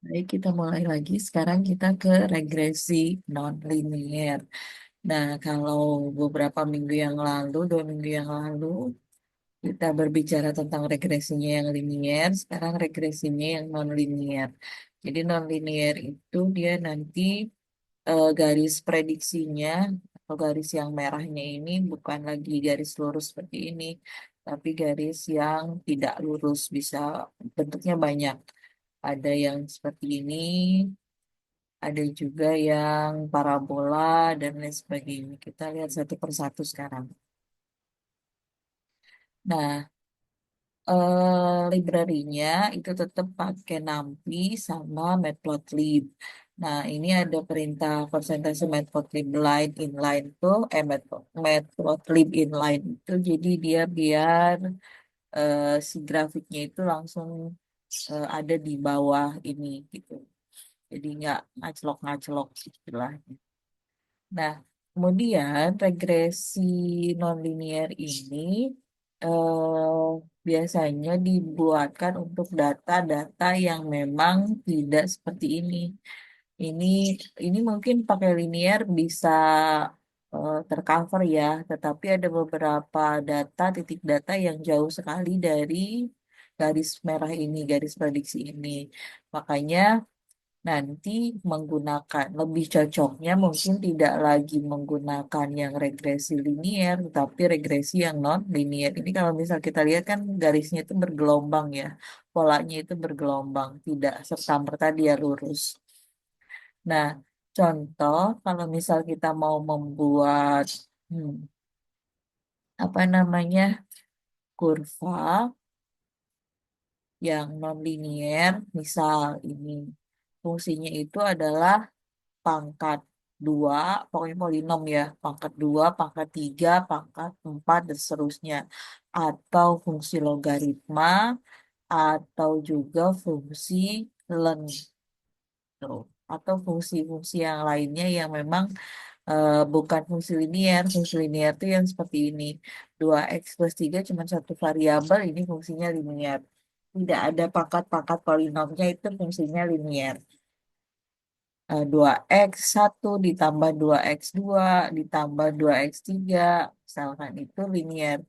Baik, kita mulai lagi. Sekarang kita ke regresi non-linear. Nah, kalau beberapa minggu yang lalu, 2 minggu yang lalu, kita berbicara tentang regresinya yang linear, sekarang regresinya yang non-linear. Jadi non-linear itu dia nanti garis prediksinya atau garis yang merahnya ini bukan lagi garis lurus seperti ini, tapi garis yang tidak lurus, bisa bentuknya banyak. Ada yang seperti ini, ada juga yang parabola dan lain sebagainya. Kita lihat satu persatu sekarang. Nah, library-nya itu tetap pakai NumPy sama Matplotlib. Nah, ini ada perintah persentase Matplotlib line inline tuh, Matplotlib inline itu, jadi dia biar si grafiknya itu langsung ada di bawah ini gitu. Jadi nggak ngaclok-ngaclok istilahnya. Nah, kemudian regresi nonlinear ini biasanya dibuatkan untuk data-data yang memang tidak seperti ini. Ini ini mungkin pakai linear bisa tercover ya, tetapi ada beberapa data, titik data yang jauh sekali dari garis merah ini, garis prediksi ini. Makanya nanti menggunakan lebih cocoknya mungkin tidak lagi menggunakan yang regresi linier, tapi regresi yang non linier. Ini kalau misal kita lihat kan garisnya itu bergelombang ya, polanya itu bergelombang, tidak serta-merta dia lurus. Nah, contoh kalau misal kita mau membuat hmm, apa namanya kurva yang non linier, misal ini fungsinya itu adalah pangkat 2, pokoknya polinom ya, pangkat 2, pangkat 3, pangkat 4, dan seterusnya. Atau fungsi logaritma, atau juga fungsi len, tuh. Atau fungsi-fungsi yang lainnya yang memang bukan fungsi linear. Fungsi linear itu yang seperti ini. 2x+3 cuma satu variabel, ini fungsinya linear. Tidak ada pangkat-pangkat polinomnya, itu fungsinya linear. 2x1 ditambah 2x2 ditambah 2x3 misalkan itu linear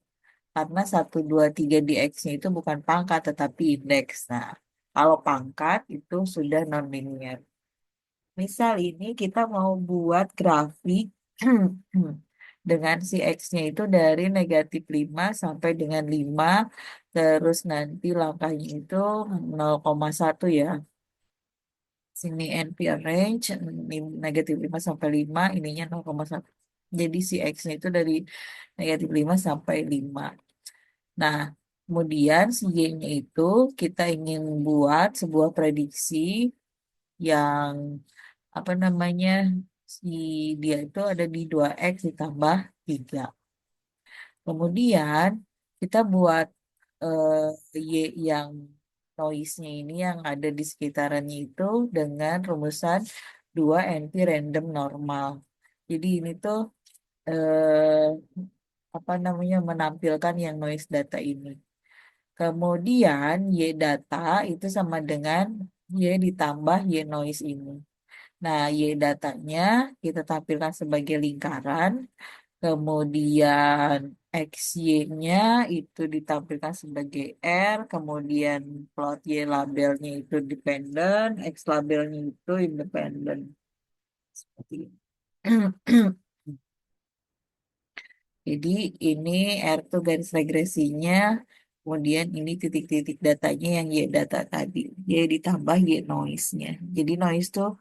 karena 1, 2, 3 di x-nya itu bukan pangkat tetapi indeks. Nah, kalau pangkat itu sudah non-linear. Misal ini kita mau buat grafik dengan si x-nya itu dari -5 sampai dengan 5, terus nanti langkahnya itu 0,1 ya. Sini NP range -5 sampai 5, ininya 0,1. Jadi si X-nya itu dari -5 sampai 5. Nah, kemudian si Y-nya itu kita ingin buat sebuah prediksi yang apa namanya, si dia itu ada di 2X ditambah 3. Kemudian kita buat Y yang noise-nya ini yang ada di sekitarannya itu dengan rumusan 2 NP random normal. Jadi ini tuh apa namanya menampilkan yang noise data ini. Kemudian Y data itu sama dengan Y ditambah Y noise ini. Nah, Y datanya kita tampilkan sebagai lingkaran. Kemudian XY-nya itu ditampilkan sebagai R, kemudian plot Y labelnya itu dependent, X labelnya itu independent. Seperti ini. Jadi ini R itu garis regresinya, kemudian ini titik-titik datanya yang Y data tadi. Y ditambah Y noise-nya. Jadi noise tuh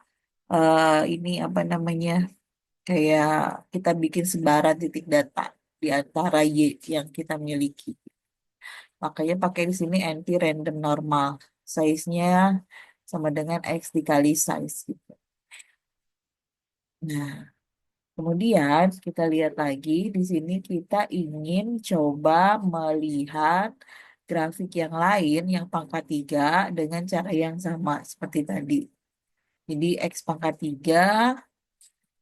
ini apa namanya, kayak kita bikin sebaran titik data di antara Y yang kita miliki. Makanya pakai di sini NP random normal. Size-nya sama dengan X dikali size gitu. Nah, kemudian kita lihat lagi di sini kita ingin coba melihat grafik yang lain yang pangkat 3 dengan cara yang sama seperti tadi. Jadi X pangkat 3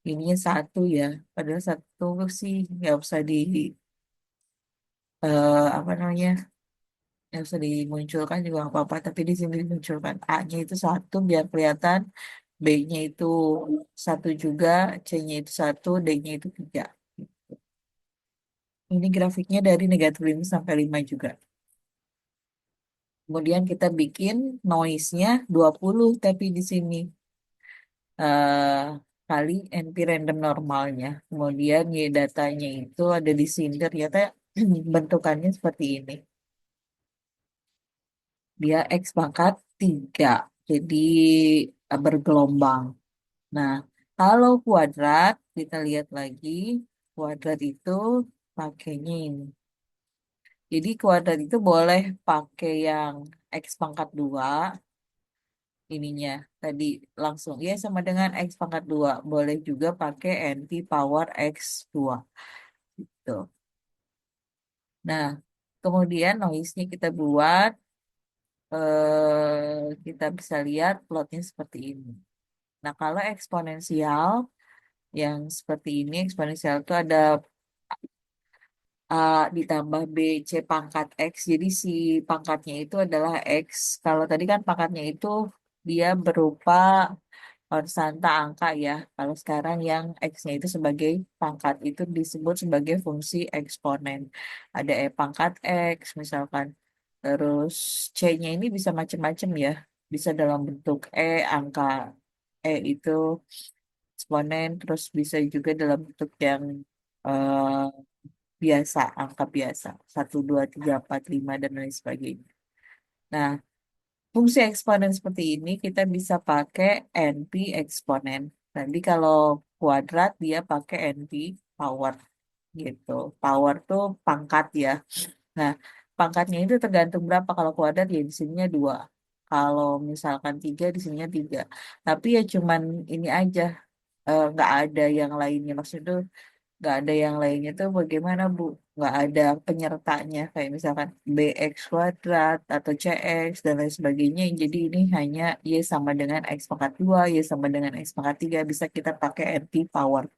ininya 1 ya. Padahal 1 sih nggak usah di apa namanya, yang usah dimunculkan juga nggak apa-apa, tapi di sini dimunculkan A-nya itu satu biar kelihatan, B-nya itu satu juga, C-nya itu satu, D-nya itu tiga. Ini grafiknya dari negatif 5 sampai 5 juga. Kemudian kita bikin noise-nya 20 tapi di sini eh kali NP random normalnya. Kemudian Y datanya itu ada di sini ternyata bentukannya seperti ini. Dia X pangkat 3. Jadi bergelombang. Nah, kalau kuadrat, kita lihat lagi. Kuadrat itu pakainya ini. Jadi kuadrat itu boleh pakai yang X pangkat 2 ininya. Tadi langsung ya sama dengan X pangkat 2. Boleh juga pakai NP power X2. Tuh. Nah, kemudian noise-nya kita buat. Kita bisa lihat plotnya seperti ini. Nah, kalau eksponensial yang seperti ini, eksponensial itu ada A ditambah B, C pangkat X. Jadi si pangkatnya itu adalah X. Kalau tadi kan pangkatnya itu dia berupa konstanta angka ya. Kalau sekarang yang X-nya itu sebagai pangkat itu disebut sebagai fungsi eksponen. Ada E pangkat X misalkan. Terus C-nya ini bisa macam-macam ya. Bisa dalam bentuk E, angka E itu eksponen, terus bisa juga dalam bentuk yang eh, biasa, angka biasa. 1, 2, 3, 4, 5, dan lain sebagainya. Nah, fungsi eksponen seperti ini kita bisa pakai NP eksponen. Nanti kalau kuadrat dia pakai NP power gitu. Power tuh pangkat ya. Nah, pangkatnya itu tergantung berapa. Kalau kuadrat ya di sininya 2. Kalau misalkan 3 di sininya 3. Tapi ya cuman ini aja. Nggak ada yang lainnya. Maksudnya tuh nggak ada yang lainnya tuh bagaimana Bu? Nggak ada penyertanya. Kayak misalkan BX kuadrat atau CX dan lain sebagainya. Jadi ini hanya Y sama dengan X pangkat 2, Y sama dengan X pangkat 3. Bisa kita pakai NP power.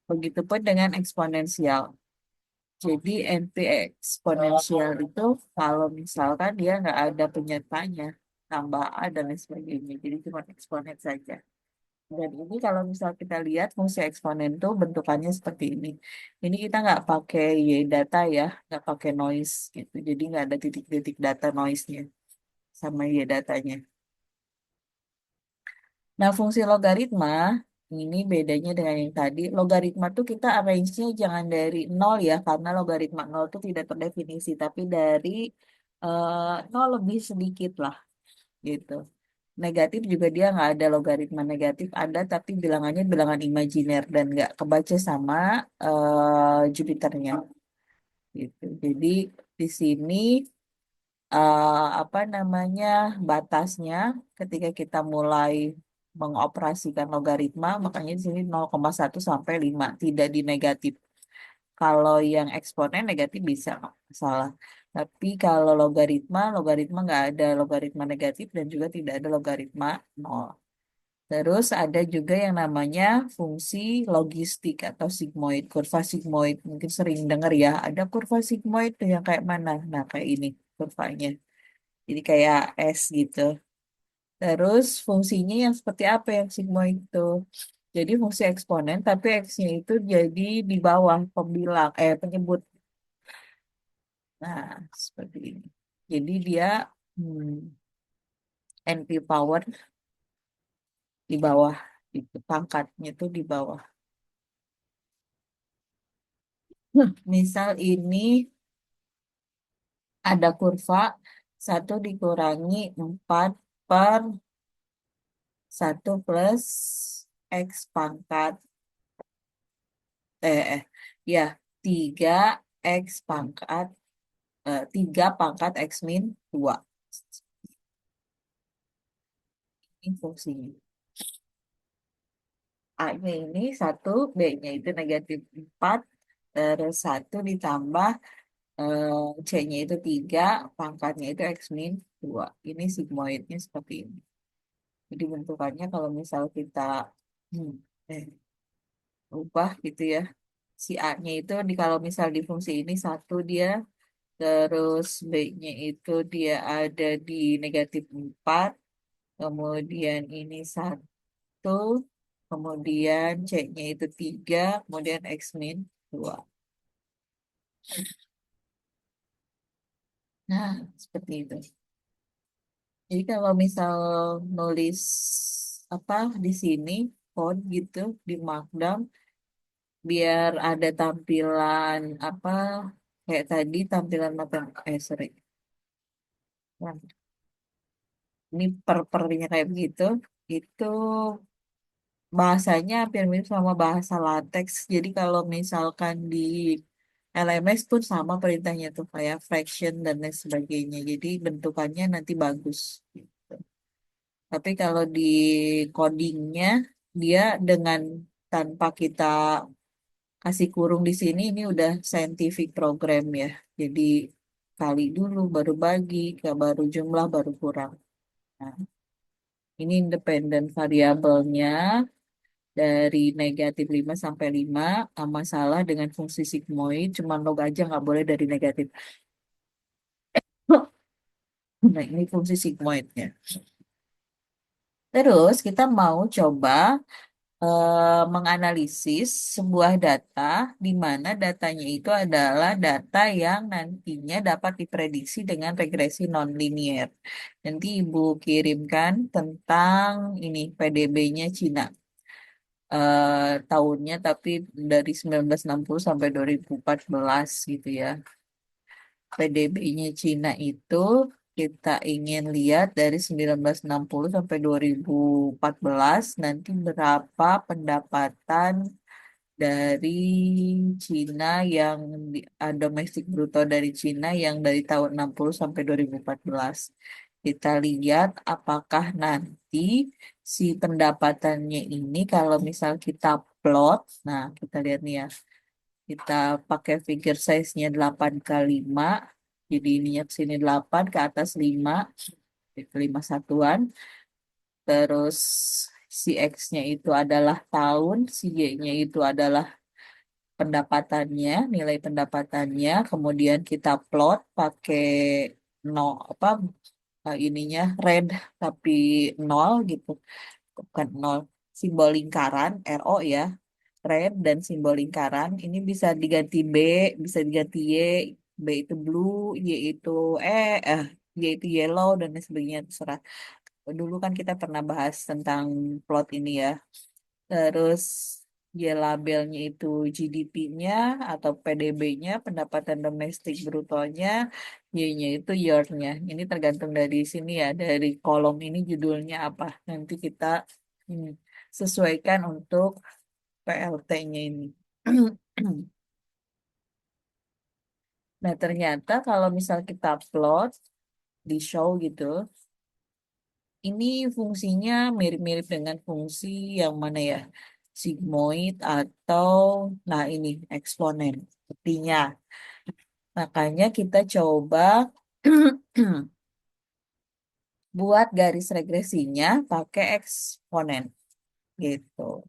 Begitupun dengan eksponensial. Jadi NP eksponensial itu kalau misalkan dia nggak ada penyertanya, tambah A dan lain sebagainya. Jadi cuma eksponen saja. Dan ini kalau misal kita lihat fungsi eksponen itu bentukannya seperti ini. Ini kita nggak pakai Y data ya, nggak pakai noise gitu. Jadi nggak ada titik-titik data noise-nya sama Y datanya. Nah, fungsi logaritma ini bedanya dengan yang tadi. Logaritma tuh kita arrange-nya jangan dari nol ya, karena logaritma nol tuh tidak terdefinisi, tapi dari nol lebih sedikit lah gitu. Negatif juga dia nggak ada logaritma negatif, ada tapi bilangannya bilangan imajiner dan nggak kebaca sama Jupiternya gitu. Jadi di sini apa namanya batasnya ketika kita mulai mengoperasikan logaritma makanya di sini 0,1 sampai 5 tidak di negatif. Kalau yang eksponen negatif bisa nggak masalah. Tapi kalau logaritma nggak ada logaritma negatif dan juga tidak ada logaritma nol. Terus ada juga yang namanya fungsi logistik atau sigmoid, kurva sigmoid. Mungkin sering dengar ya, ada kurva sigmoid tuh yang kayak mana? Nah, kayak ini kurvanya. Jadi kayak S gitu. Terus fungsinya yang seperti apa yang sigmoid itu? Jadi fungsi eksponen tapi X-nya itu jadi di bawah pembilang, penyebut. Nah, seperti ini. Jadi dia NP power di bawah, itu pangkatnya itu di bawah. Misal ini ada kurva 1 + 4 × 1 + X pangkat eh ya 3 ini fungsinya. A-nya ini 1, B-nya itu -4, terus 1 ditambah eh, C-nya itu 3, pangkatnya itu X-2. Ini sigmoidnya seperti ini. Jadi bentukannya kalau misal kita hmm, eh, ubah gitu ya. Si A-nya itu kalau misal di fungsi ini 1 dia Terus B-nya itu dia ada di -4. Kemudian ini 1. Kemudian C-nya itu 3. Kemudian X min 2. Nah, seperti itu. Jadi kalau misal nulis apa di sini, code gitu, di Markdown, biar ada tampilan apa, kayak tadi tampilan matematika, sorry. Nah, ini per-pernya kayak begitu, itu bahasanya hampir mirip sama bahasa LaTeX. Jadi kalau misalkan di LMS pun sama perintahnya tuh kayak fraction dan lain sebagainya. Jadi bentukannya nanti bagus, gitu. Tapi kalau di codingnya dia dengan tanpa kita kasih kurung di sini ini udah scientific program ya. Jadi kali dulu baru bagi, ke baru jumlah baru kurang. Nah, ini independen variabelnya dari -5 sampai 5 sama salah dengan fungsi sigmoid, cuma log aja nggak boleh dari negatif. Nah, ini fungsi sigmoidnya. Terus kita mau coba menganalisis sebuah data di mana datanya itu adalah data yang nantinya dapat diprediksi dengan regresi nonlinier. Nanti Ibu kirimkan tentang ini PDB-nya Cina. Tahunnya tapi dari 1960 sampai 2014 gitu ya. PDB-nya Cina itu kita ingin lihat dari 1960 sampai 2014 nanti berapa pendapatan dari Cina yang domestik bruto dari Cina yang dari tahun 60 sampai 2014. Kita lihat apakah nanti si pendapatannya ini kalau misal kita plot, nah kita lihat nih ya, kita pakai figure size-nya 8 kali 5, jadi ininya ke sini 8, ke atas 5, itu 5 satuan. Terus si X-nya itu adalah tahun, si Y-nya itu adalah pendapatannya, nilai pendapatannya, kemudian kita plot pakai no apa ininya red tapi nol gitu, bukan nol, simbol lingkaran RO ya, red dan simbol lingkaran ini bisa diganti B, bisa diganti Y, B itu blue, Y itu Y itu yellow dan lain sebagainya terserah. Dulu kan kita pernah bahas tentang plot ini ya. Terus ya labelnya itu GDP-nya atau PDB-nya, pendapatan domestik brutonya, Y-nya itu year-nya. Ini tergantung dari sini ya, dari kolom ini judulnya apa. Nanti kita hmm, sesuaikan untuk PLT-nya ini. Nah, ternyata kalau misal kita plot di show gitu, ini fungsinya mirip-mirip dengan fungsi yang mana ya? Sigmoid atau, nah ini eksponen. Sepertinya. Makanya kita coba buat garis regresinya pakai eksponen gitu.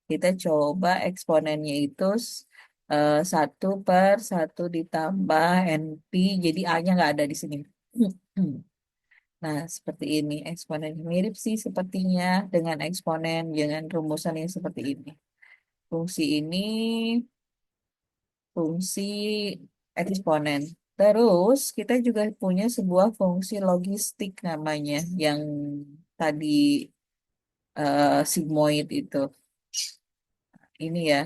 Kita coba eksponennya itu 1/1 ditambah NP, jadi A-nya nggak ada di sini. Nah, seperti ini. Eksponen mirip sih sepertinya dengan eksponen dengan rumusan yang seperti ini. Fungsi ini fungsi eksponen. Terus kita juga punya sebuah fungsi logistik namanya yang tadi sigmoid itu. Ini ya.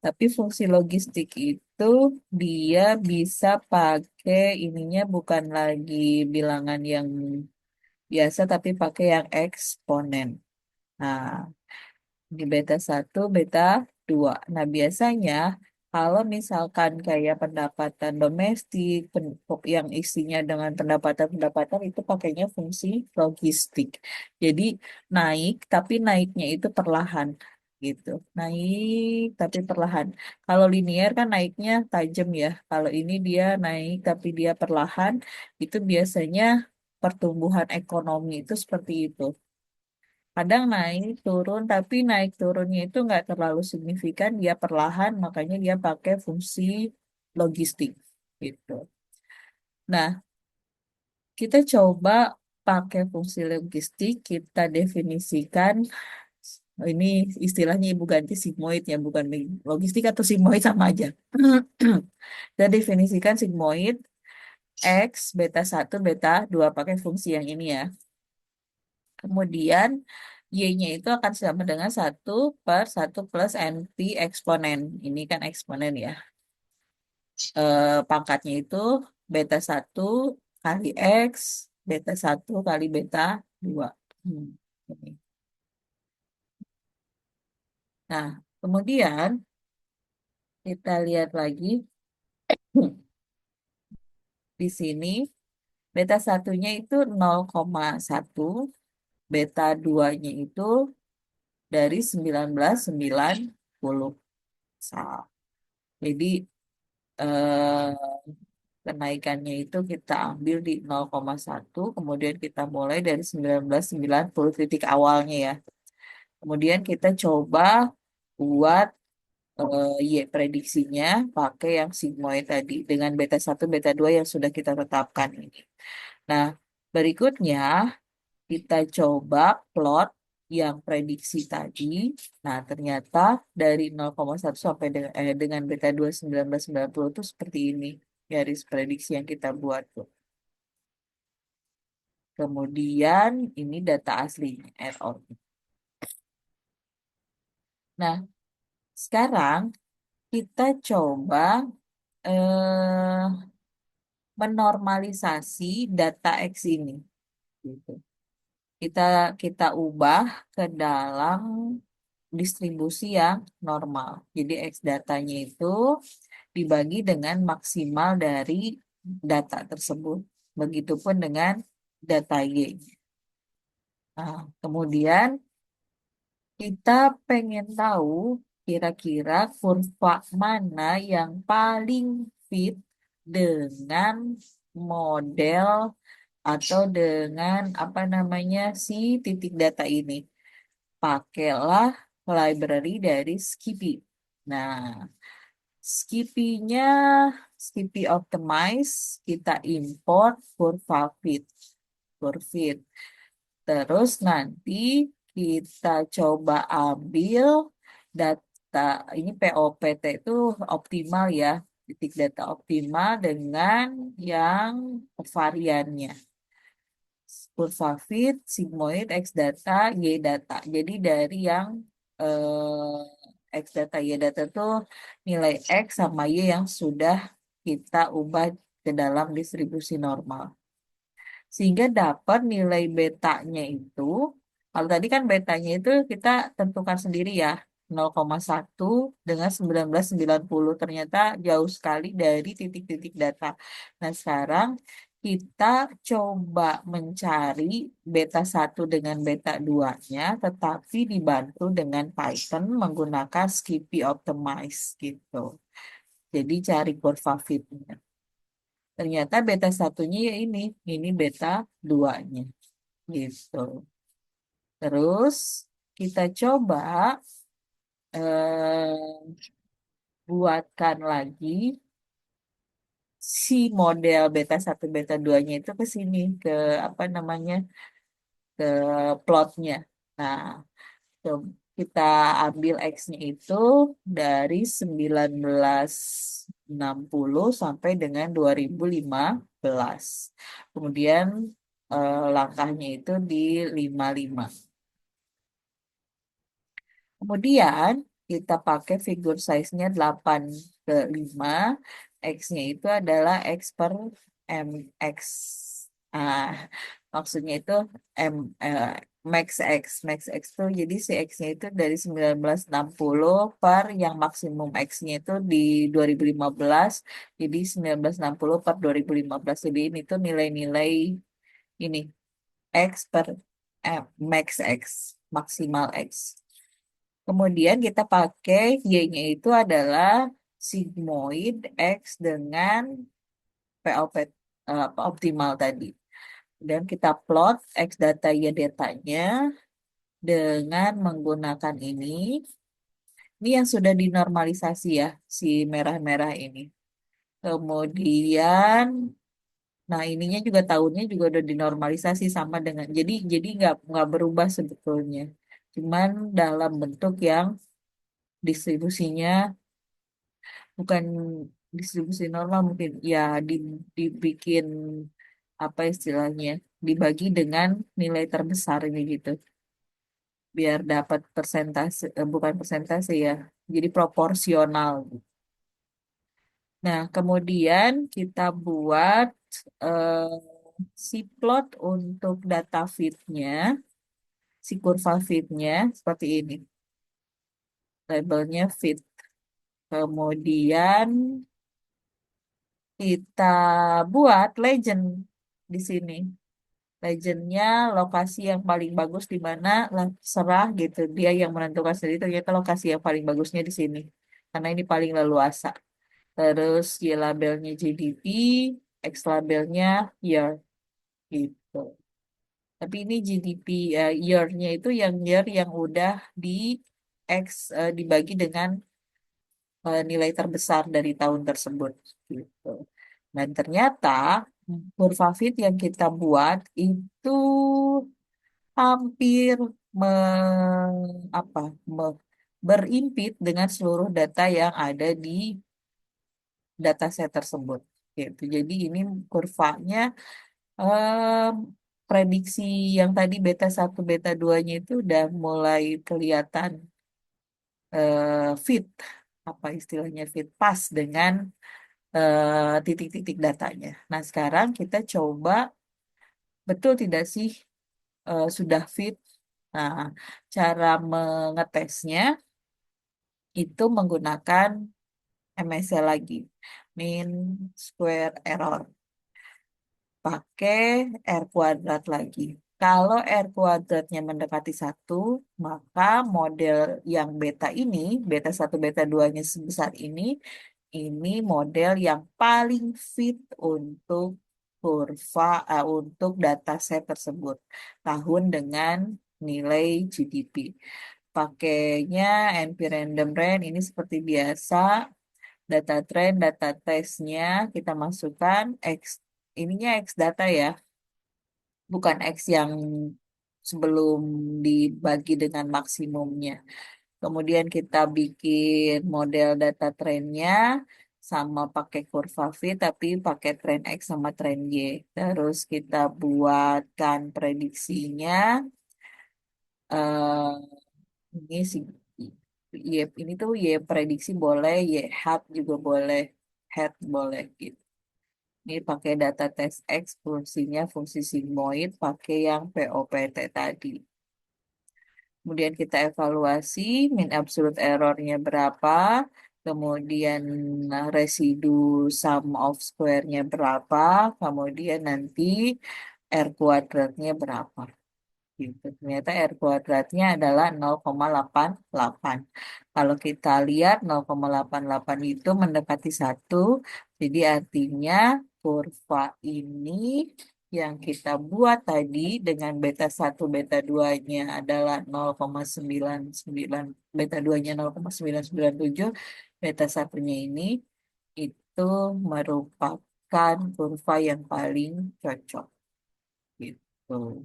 Tapi fungsi logistik itu dia bisa pakai ininya bukan lagi bilangan yang biasa tapi pakai yang eksponen. Nah, di beta 1, beta 2. Nah, biasanya kalau misalkan kayak pendapatan domestik, yang isinya dengan pendapatan-pendapatan itu pakainya fungsi logistik. Jadi naik, tapi naiknya itu perlahan gitu. Naik tapi perlahan. Kalau linear kan naiknya tajam ya. Kalau ini dia naik tapi dia perlahan, itu biasanya pertumbuhan ekonomi itu seperti itu. Kadang naik turun, tapi naik turunnya itu nggak terlalu signifikan, dia perlahan, makanya dia pakai fungsi logistik gitu. Nah, kita coba pakai fungsi logistik, kita definisikan, ini istilahnya ibu ganti sigmoid ya, bukan logistik atau sigmoid sama aja. Kita definisikan sigmoid X, beta 1 beta 2 pakai fungsi yang ini ya. Kemudian Y-nya itu akan sama dengan 1/1 plus NP eksponen. Ini kan eksponen ya. Pangkatnya itu beta 1 kali X, beta 1 kali beta 2. Hmm, ini. Nah, kemudian kita lihat lagi di sini beta 1-nya itu 0,1, beta 2-nya itu dari 1990 sal. Jadi eh, kenaikannya itu kita ambil di 0,1, kemudian kita mulai dari 1990 titik awalnya ya. Kemudian kita coba buat Y prediksinya pakai yang sigmoid tadi dengan beta 1 beta 2 yang sudah kita tetapkan ini. Nah, berikutnya kita coba plot yang prediksi tadi. Nah, ternyata dari 0,1 sampai dengan beta 2 1990 itu seperti ini garis prediksi yang kita buat tuh. Kemudian ini data aslinya error. Nah, sekarang kita coba eh, menormalisasi data X ini. Gitu. Kita kita ubah ke dalam distribusi yang normal. Jadi X datanya itu dibagi dengan maksimal dari data tersebut. Begitupun dengan data Y. Nah, kemudian kita pengen tahu kira-kira kurva mana yang paling fit dengan model atau dengan apa namanya si titik data ini. Pakailah library dari Skippy. Nah, Skippy-nya, Skippy Optimize, kita import kurva fit. Kurvit. Terus nanti kita coba ambil data, ini POPT itu optimal ya, titik data optimal dengan yang variannya. Kurva fit, sigmoid, X data, Y data. Jadi dari yang X data, Y data tuh nilai X sama Y yang sudah kita ubah ke dalam distribusi normal. Sehingga dapat nilai betanya itu, kalau tadi kan betanya itu kita tentukan sendiri ya, 0,1 dengan 1990. Ternyata jauh sekali dari titik-titik data. Nah, sekarang kita coba mencari beta 1 dengan beta 2-nya, tetapi dibantu dengan Python menggunakan Skippy Optimize gitu. Jadi cari kurva fitnya. Ternyata beta 1-nya ya ini beta 2-nya gitu. Terus kita coba eh, buatkan lagi si model beta 1 beta 2-nya itu ke sini ke apa namanya ke plotnya. Nah, kita ambil X-nya itu dari 1960 sampai dengan 2015. Kemudian langkahnya itu di 55. Kemudian kita pakai figure size-nya 8/5. X-nya itu adalah X per MX. Ah, maksudnya itu M max X. Max X tuh jadi si X-nya itu dari 1960 per yang maksimum X-nya itu di 2015. Jadi 1960 per 2015. Jadi ini tuh nilai-nilai ini X per max X. Maksimal X. Kemudian kita pakai Y-nya itu adalah sigmoid X dengan POP optimal tadi. Dan kita plot X data Y datanya dengan menggunakan ini. Ini yang sudah dinormalisasi ya, si merah-merah ini. Kemudian Nah, ininya juga tahunnya juga udah dinormalisasi sama dengan jadi nggak berubah sebetulnya. Cuman dalam bentuk yang distribusinya bukan distribusi normal mungkin ya dibikin apa istilahnya dibagi dengan nilai terbesar ini gitu biar dapat persentase bukan persentase ya jadi proporsional. Nah, kemudian kita buat eh, si plot untuk data feed-nya, si kurva feed-nya seperti ini. Labelnya feed. Kemudian kita buat legend di sini. Legendnya lokasi yang paling bagus di mana serah gitu. Dia yang menentukan sendiri ternyata lokasi yang paling bagusnya di sini. Karena ini paling leluasa. Terus Y labelnya GDP, X labelnya year gitu. Tapi ini GDP year-nya itu yang year yang udah di X dibagi dengan nilai terbesar dari tahun tersebut gitu. Dan ternyata kurva fit yang kita buat itu hampir me, apa me- berimpit dengan seluruh data yang ada di dataset tersebut. Gitu. Jadi ini kurvanya em, prediksi yang tadi beta satu beta 2-nya itu udah mulai kelihatan fit apa istilahnya fit pas dengan titik-titik datanya. Nah, sekarang kita coba betul tidak sih sudah fit. Nah, cara mengetesnya itu menggunakan MSL lagi, mean square error. Pakai R kuadrat lagi. Kalau R kuadratnya mendekati satu, maka model yang beta ini, beta satu beta 2-nya sebesar ini model yang paling fit untuk kurva, untuk dataset tersebut. Tahun dengan nilai GDP. Pakainya NP Random Range ini seperti biasa, data trend, data testnya kita masukkan X, ininya X data ya, bukan X yang sebelum dibagi dengan maksimumnya. Kemudian kita bikin model data trennya sama pakai kurva V tapi pakai tren X sama tren Y. Terus kita buatkan prediksinya. eh ini sih Y ini tuh Y prediksi boleh, Y hat juga boleh, hat boleh gitu. Ini pakai data test X fungsinya fungsi sigmoid pakai yang POPT tadi. Kemudian kita evaluasi mean absolute errornya berapa, kemudian residu sum of square-nya berapa, kemudian nanti R kuadratnya berapa. Gitu. Ternyata R kuadratnya adalah 0,88. Kalau kita lihat 0,88 itu mendekati satu, jadi artinya kurva ini yang kita buat tadi dengan beta satu beta 2-nya adalah 0,99, beta 2-nya 0,997, beta satunya ini itu merupakan kurva yang paling cocok. Gitu.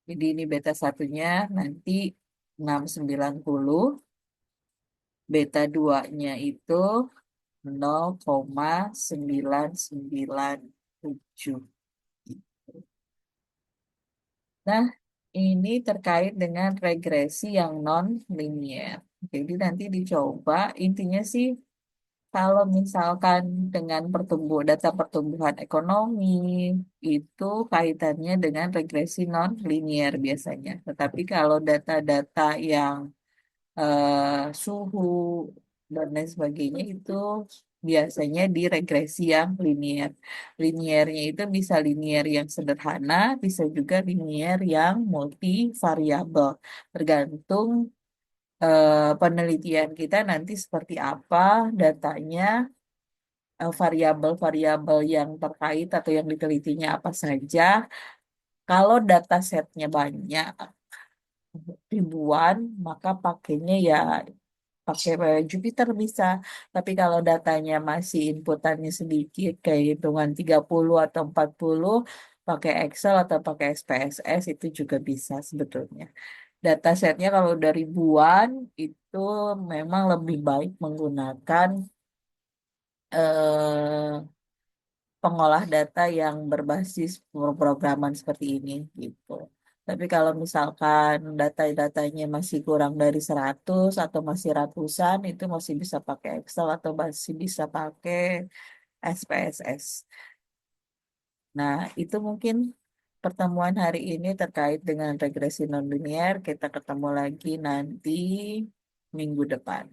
Jadi ini beta satunya nanti 690, beta 2-nya itu 0,997. Nah, ini terkait dengan regresi yang non-linear. Jadi nanti dicoba, intinya sih kalau misalkan dengan data pertumbuhan ekonomi, itu kaitannya dengan regresi non-linear biasanya. Tetapi kalau data-data yang suhu dan lain sebagainya itu biasanya di regresi yang linear. Linearnya itu bisa linear yang sederhana, bisa juga linear yang multivariabel. Tergantung penelitian kita nanti seperti apa datanya, variabel-variabel yang terkait atau yang ditelitinya apa saja. Kalau data setnya banyak, ribuan, maka pakainya ya pakai Jupyter bisa. Tapi kalau datanya masih inputannya sedikit, kayak hitungan 30 atau 40, pakai Excel atau pakai SPSS itu juga bisa sebetulnya. Datasetnya kalau udah ribuan, itu memang lebih baik menggunakan eh, pengolah data yang berbasis pemrograman seperti ini gitu. Tapi kalau misalkan data-datanya masih kurang dari 100 atau masih ratusan, itu masih bisa pakai Excel atau masih bisa pakai SPSS. Nah, itu mungkin pertemuan hari ini terkait dengan regresi nonlinear. Kita ketemu lagi nanti minggu depan.